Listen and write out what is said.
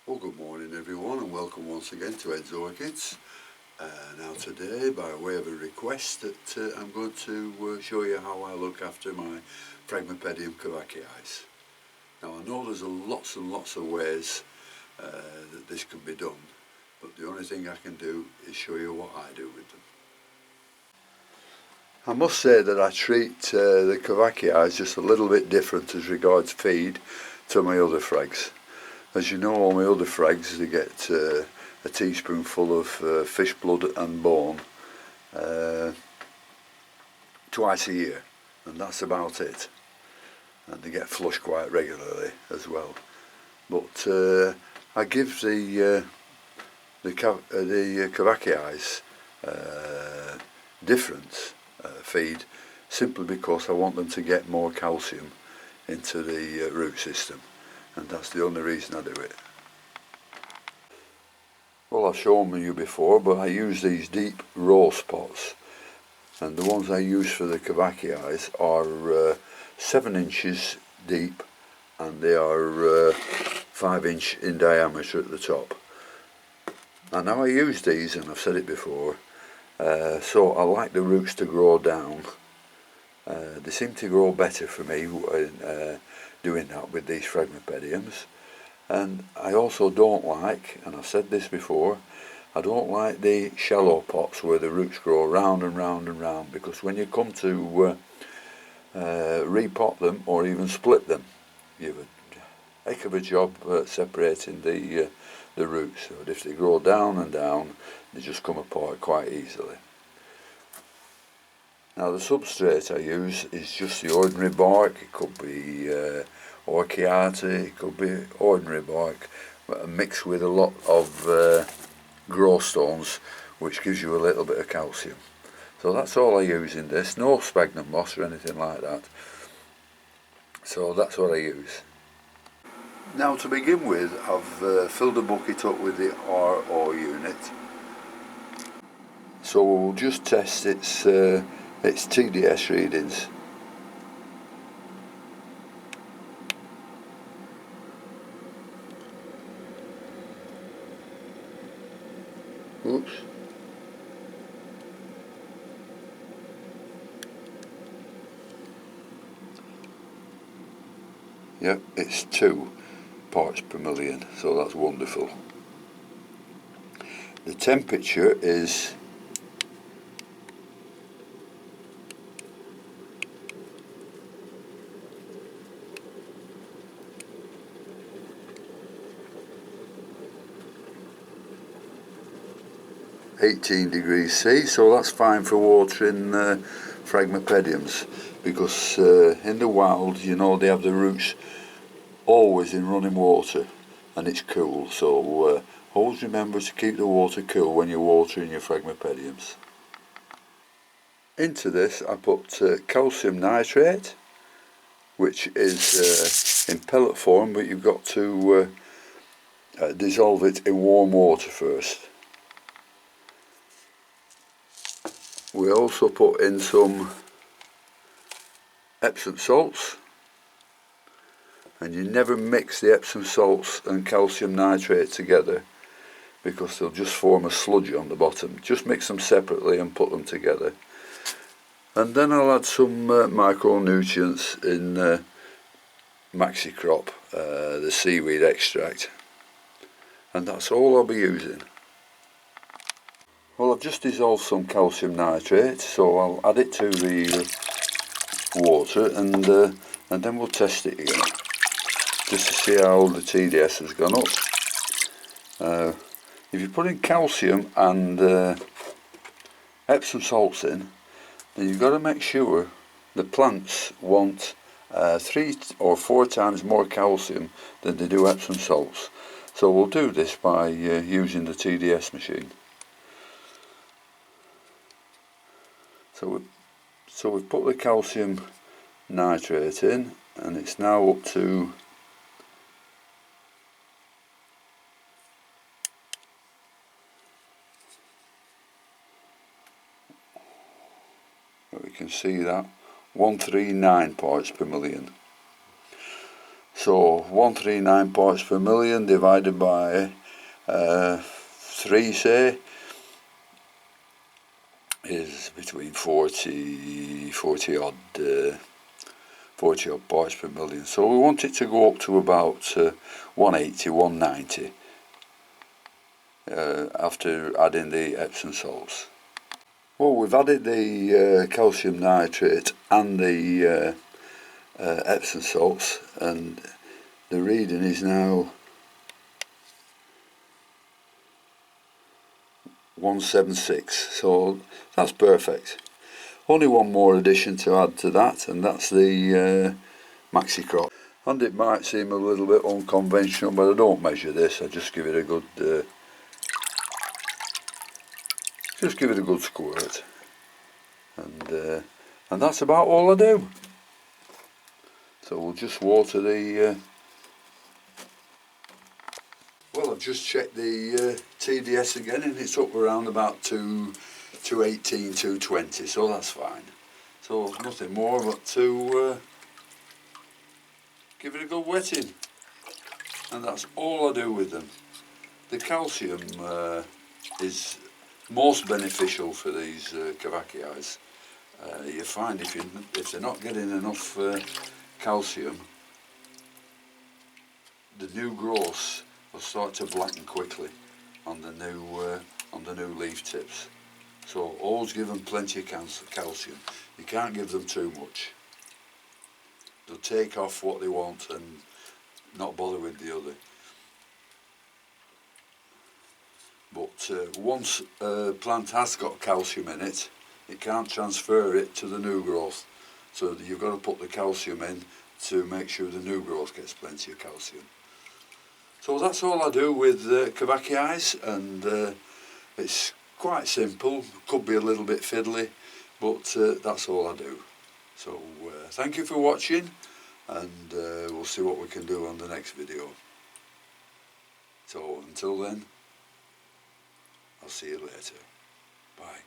Well, good morning everyone, and welcome once again to Ed's Orchids. Now today, by way of a request, that I'm going to show you how I look after my Phragmipedium kovachii. Now I know there's lots and lots of ways that this can be done, but the only thing I can do is show you what I do with them. I must say that I treat the kovachii just a little bit different as regards feed to my other frags. As you know, all my other frags, they get a teaspoonful of fish blood and bone twice a year, and that's about it. And they get flushed quite regularly as well. But I give the kovachii different feed simply because I want them to get more calcium into the root system. And that's the only reason I do it. Well, I've shown you before, but I use these deep rose pots, and the ones I use for the kovachii are 7 inches deep, and they are 5 inch in diameter at the top. And now I use these, and I've said it before, so I like the roots to grow down. They seem to grow better for me doing that with these Phragmipediums. And I also don't like, and I've said this before, I don't like the shallow pots where the roots grow round and round and round, because when you come to repot them or even split them, you have a heck of a job separating the roots. So if they grow down and down, they just come apart quite easily. Now the substrate I use is just the ordinary bark. It could be orchiata, it could be ordinary bark, mixed with a lot of grow stones, which gives you a little bit of calcium. So that's all I use in this, no sphagnum moss or anything like that. So that's what I use. Now to begin with, I've filled a bucket up with the RO unit. So we'll just test its TDS readings. Oops. Yep, it's 2 parts per million, so that's wonderful. The temperature is 18 degrees C, so that's fine for watering Phragmipediums, because in the wild, you know, they have the roots always in running water and it's cool, so always remember to keep the water cool when you're watering your Phragmipediums. Into this I put calcium nitrate, which is in pellet form, but you've got to dissolve it in warm water first. We also put in some Epsom salts, and you never mix the Epsom salts and calcium nitrate together because they'll just form a sludge on the bottom. Just mix them separately and put them together. And then I'll add some micronutrients in Maxi Crop, the seaweed extract, and that's all I'll be using. Well, I've just dissolved some calcium nitrate, so I'll add it to the water, and then we'll test it again, just to see how the TDS has gone up. If you put in calcium and Epsom salts in, then you've got to make sure the plants want 3 or 4 times more calcium than they do Epsom salts. So we'll do this by using the TDS machine. So we've put the calcium nitrate in, and it's now up to we can see that 139 parts per million. So 139 parts per million divided by 3, say, is between 40 odd parts per million. So we want it to go up to about 180, 190 after adding the Epsom salts. Well, we've added the calcium nitrate and the Epsom salts, and the reading is now 176, so that's perfect. Only one more addition to add to that, and that's the maxi crop. And it might seem a little bit unconventional, but I don't measure this. I just give it a good squirt, and that's about all I do. So we'll just water the well, I've just checked the TDS again, and it's up around about 218, 220, so that's fine. So nothing more but to give it a good wetting, and that's all I do with them. The calcium is most beneficial for these kovachii. You find if they're not getting enough calcium, the new growths will start to blacken quickly on the new leaf tips. So always give them plenty of calcium. You can't give them too much. They'll take off what they want and not bother with the other. But once a plant has got calcium in it, it can't transfer it to the new growth. So you've got to put the calcium in to make sure the new growth gets plenty of calcium. So that's all I do with kovachii, and it's quite simple. Could be a little bit fiddly, but that's all I do. So thank you for watching, and we'll see what we can do on the next video. So until then, I'll see you later. Bye.